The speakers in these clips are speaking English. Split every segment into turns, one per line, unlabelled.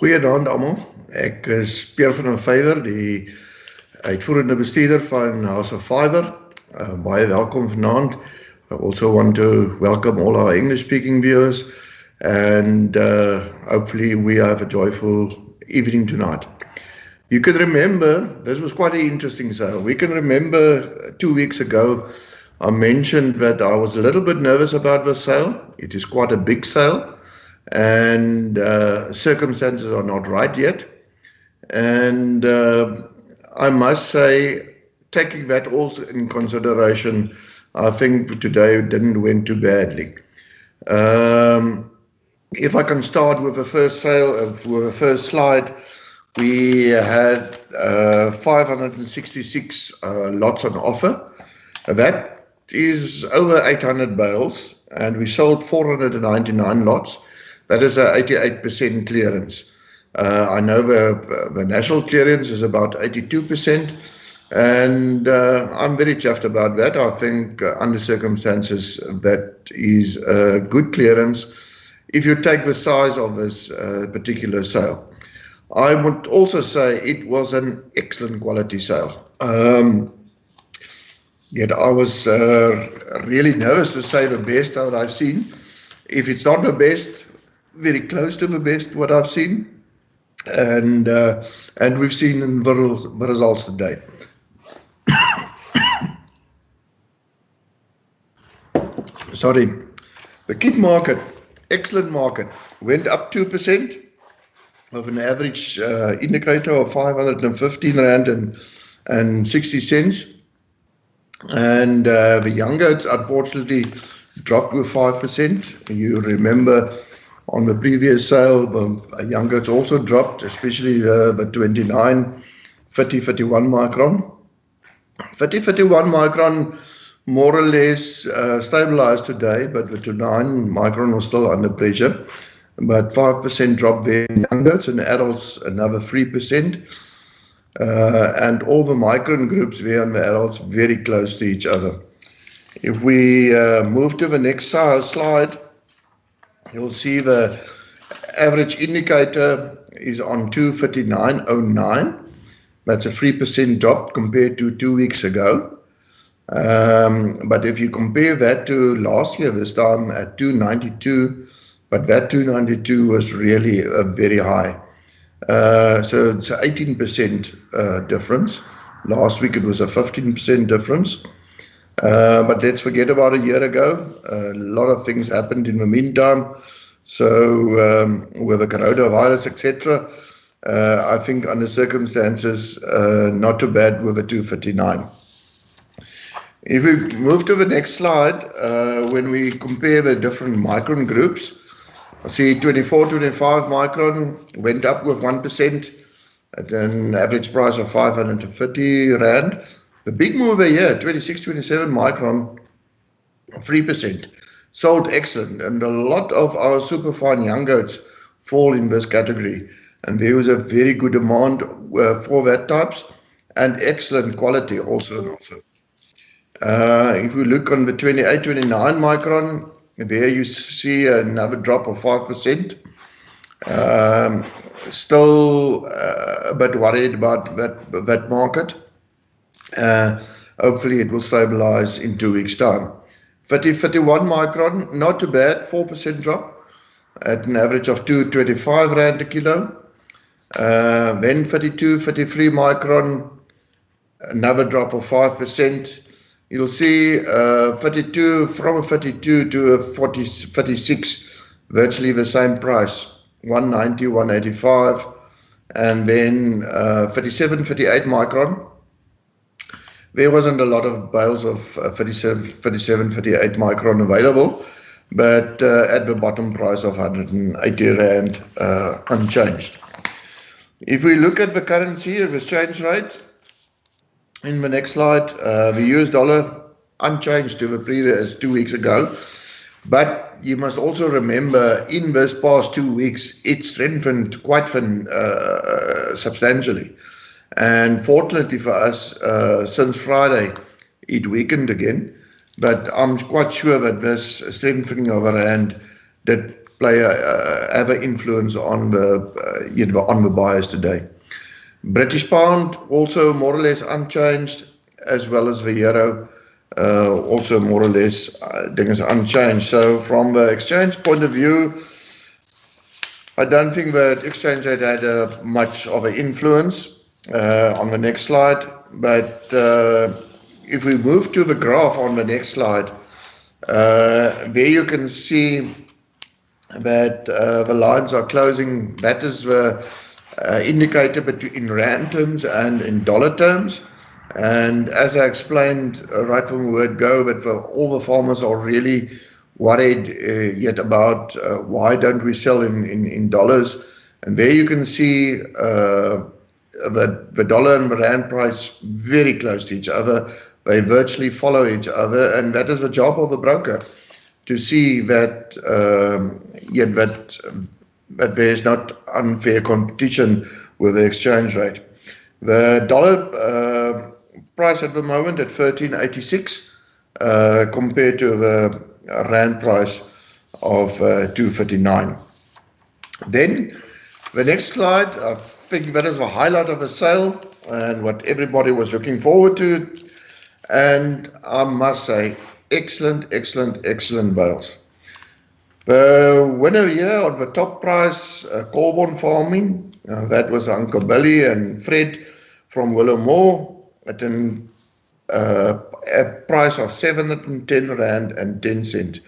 Goeienaand almal. Ek is Pierre van Fibre, die uitvoerende bestuurder van House of Fibre. Baie welkom vanaand. I also want to welcome all our English-speaking viewers, and hopefully we have a joyful evening tonight. You can remember, this was quite an interesting sale. We can remember 2 weeks ago, I mentioned that I was a little bit nervous about the sale. It is quite a big sale, and circumstances are not right yet. And I must say, taking that also in consideration, I think today didn't went too badly. If I can start with the first sale, with the first slide, we had 566 lots on offer. That is over 800 bales, and we sold 499 lots. That is a 88% clearance. I know the national clearance is about 82%, and I'm very chuffed about that. I think under circumstances that is a good clearance if you take the size of this particular sale. I would also say it was an excellent quality sale. Yet I was really nervous to say the best that I've seen. If it's not the best, very close to the best what I've seen, and we've seen in the results today. Sorry, the kit market, excellent market, went up 2% of an average indicator of 515 rand and 60 cents, and the young goats unfortunately dropped with 5%. You remember on the previous sale, the young goats also dropped, especially the 29, 30, 31 micron. 30, 31 micron more or less stabilized today, but the 29 micron was still under pressure. But 5% drop there in young goats, and adults another 3%. And all the micron groups there and the adults very close to each other. If we move to the next slide, you'll see the average indicator is on 259.09. That's a 3% drop compared to 2 weeks ago. But if you compare that to last year, this time at 292, but that 292 was really very high. So it's an 18% difference. Last week it was a 15% difference. But let's forget about a year ago. A lot of things happened in the meantime. So with the coronavirus, etc., I think under circumstances, not too bad with a 259. If we move to the next slide, when we compare the different micron groups, I see 24, 25 micron went up with 1% at an average price of 530 rand. The big mover here, 26, 27 micron, 3%, sold excellent. And a lot of our superfine young goats fall in this category. And there was a very good demand for that types, and excellent quality also on offer. If we look on the 28, 29 micron, there you see another drop of 5%. Still a bit worried about that market. Hopefully it will stabilize in 2 weeks' time. 30, 31 micron, not too bad, 4% drop at an average of 225 rand a kilo. Then 32, 33 micron, another drop of 5%. You'll see 32, from a 32 to a 36, virtually the same price, 190, 185. And then 37, 38 micron. There wasn't a lot of bales of 37, 38 micron available, but at the bottom price of 180 rand unchanged. If we look at the currency, the exchange rate, in the next slide, the US dollar unchanged to the previous 2 weeks ago. But you must also remember, in this past 2 weeks, it strengthened quite substantially. And fortunately for us, since Friday, it weakened again. But I'm quite sure that this strengthening of the rand did have an influence on the buyers today. British pound also more or less unchanged, as well as the euro also more or less things unchanged. So from the exchange point of view, I don't think that exchange rate had much of an influence on the next slide. But if we move to the graph on the next slide, there you can see that the lines are closing. That is the indicator in rand terms and in dollar terms. And as I explained right from the word go, that all the farmers are really worried yet about why don't we sell in dollars. And there you can see the dollar and the rand price very close to each other. They virtually follow each other, and that is the job of a broker, to see that that there is not unfair competition with the exchange rate. The dollar price at the moment at 13.86 compared to the rand price of 2.59. Then the next slide, I think that is the highlight of the sale and what everybody was looking forward to. And I must say, excellent bales. The winner here on the top price, Colborne Farming, that was Uncle Billy and Fred from Willowmore at a price of R710.10.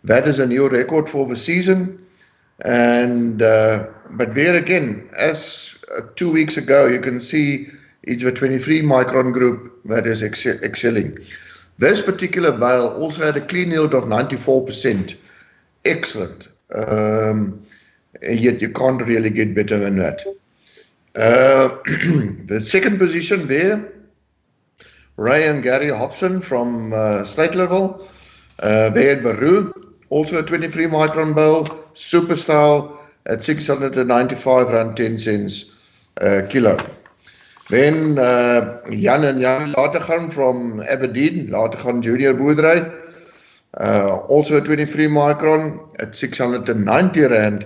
That is a new record for the season. And but there again, as 2 weeks ago, you can see it's the 23 micron group that is excelling. This particular bale also had a clean yield of 94%. Excellent. Yet you can't really get better than that. The second position there, Ray and Gary Hobson from State Level. They had Baru, also a 23 micron bale, super style at R695.10 kilo. Then Jan and Jan Latergan from Aberdeen, Latergan Junior Boerdery, also a 23 micron at R690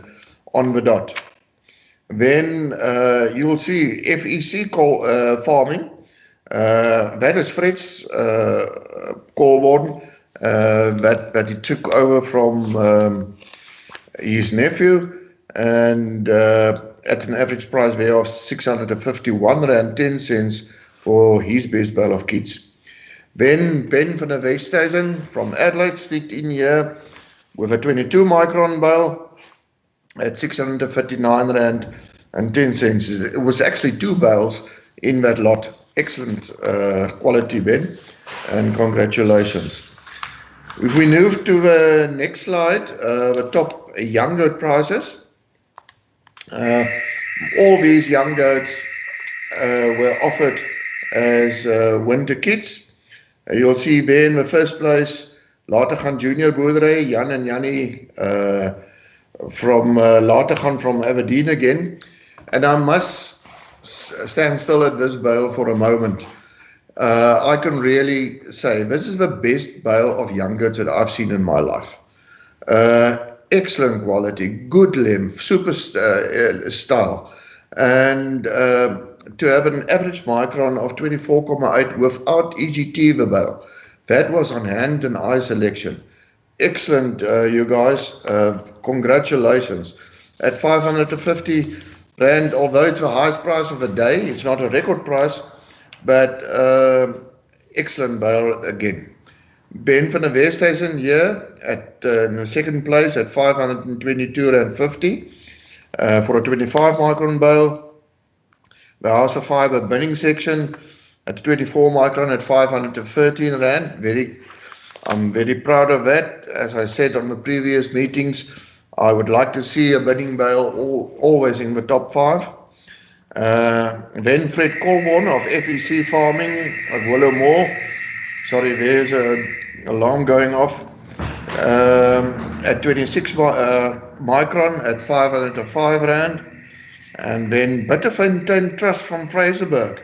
on the dot. Then you will see FEC farming, that is Fred's Colborne that he took over from his nephew, and at an average price there of R651.10 for his best bale of kids. Then Ben van der Westhuizen from Adelaide sneaked in here with a 22 micron bale at R659.10. It was actually two bales in that lot. Excellent quality, Ben, and congratulations. If we move to the next slide, the top young goat prices. All these young goats were offered as winter kits. You'll see there in the first place, Latergan Junior Boerdery, Jan and Jannie from Latergan from Aberdeen again. And I must stand still at this bale for a moment. I can really say this is the best bale of young goats that I've seen in my life. Excellent quality, good length, super style, and to have an average micron of 24.8 without EGT the bale, that was on hand and eye selection. Excellent, you guys. Congratulations. At R550, although it's the highest price of the day, it's not a record price, but excellent bale again. Ben van der Westhuizen here at in the second place at R522.50 for a 25 micron bale. The House of Fibre binning section at 24 micron at R513. I'm very proud of that. As I said on the previous meetings, I would like to see a binning bale always in the top 5. Then Fred Colborne of FEC Farming at Willowmore. Sorry, there's an alarm going off. At 26 micron at R505. And then Bitterfontein Trust from Fraserburg.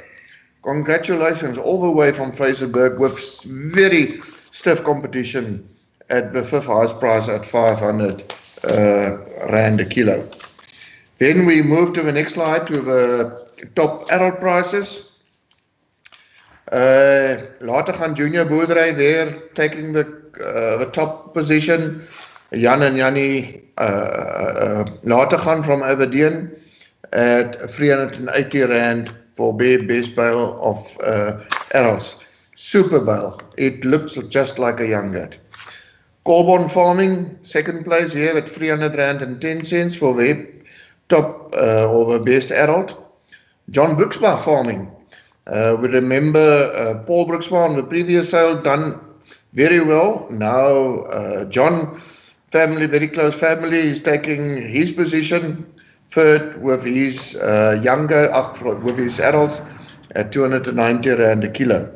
Congratulations all the way from Fraserburg with very stiff competition at the 5th highest price at R500. rand a kilo. Then we move to the next slide to the top adult prices. Later gaan Junior Boerdery there taking the top position. Jan and Jannie later gaan from Aberdeen at 380 rand for best bale of adults. Super bale. It looks just like a young goat. Colborne Farming, second place here at 300 rand and 10 cents for the top or the best adult. John Brooksma Farming. We remember Paul Brooksma on the previous sale done very well. Now John family, very close family, is taking his position third with his with his adults at 290 rand a kilo.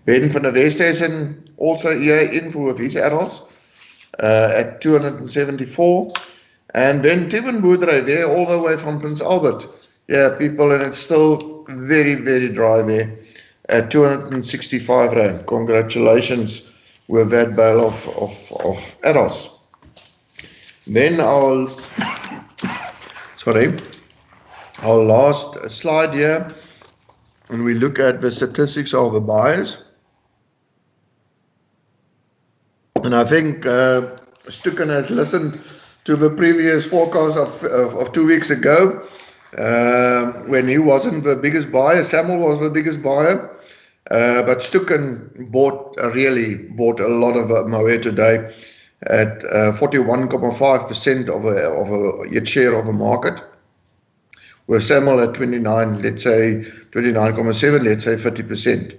Ben van der Westhuizen also here in with his adults at 274. And then Tiven Boerdery there all the way from Prince Albert. Yeah, people, and it's still very, very dry there at 265 rand. Congratulations with that bale of adults. Then our last slide here, when we look at the statistics of the buyers. And I think Stukken has listened to the previous forecast of 2 weeks ago, when he wasn't the biggest buyer. Samuel was the biggest buyer, but Stukken really bought a lot of Mohair today at 41.5% of a share of a market, with Samuel at 29, let's say 29.7, let's say 50%.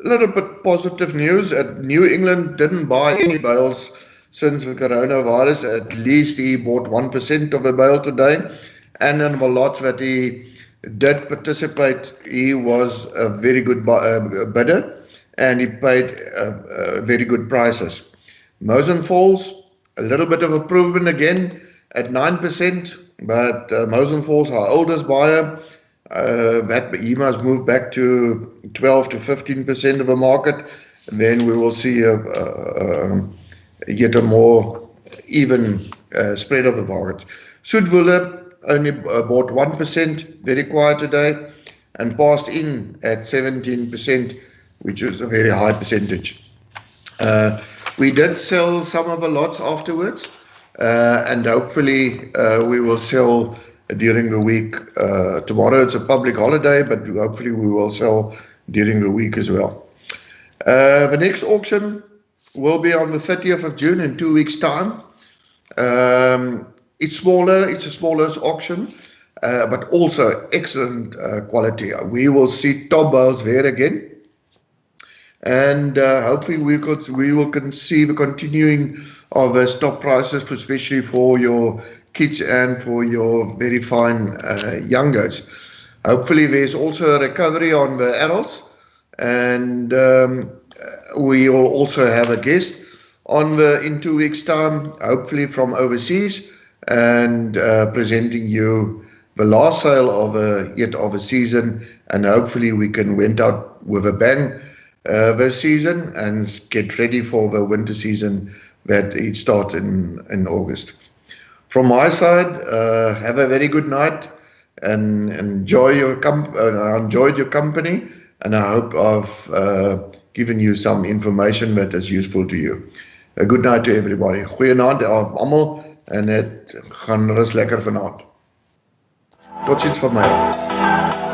A little bit positive news. New England didn't buy any bales since the coronavirus. At least he bought 1% of a bale today, and in the lots that he did participate, he was a very good bidder, and he paid very good prices. Mosen Falls, a little bit of improvement again at 9%, but Mosen Falls, our oldest buyer, that he must move back to 12 to 15% of the market, and then we will see yet a more even spread of the market. Soetwille only bought 1%, very quiet today, and passed in at 17%, which is a very high percentage. We did sell some of the lots afterwards, and hopefully we will sell during the week. Tomorrow it's a public holiday, but hopefully we will sell during the week as well. The next auction will be on the 30th of June in 2 weeks' time. It's smaller, it's a smaller auction, but also excellent quality. We will see top bales there again. And hopefully we can see the continuing of the stock prices, especially for your kids and for your very fine young goats. Hopefully there's also a recovery on the adults, and we will also have a guest in 2 weeks' time, hopefully from overseas, and presenting you the last sale of a season, and hopefully we can went out with a bang this season and get ready for the winter season that it starts in August. From my side, have a very good night and enjoyed your company, and I hope I've given you some information that is useful to you. A good night to everybody. Goeienaand almal, en het gaan rus lekker vanaand. Tot ziens van my af.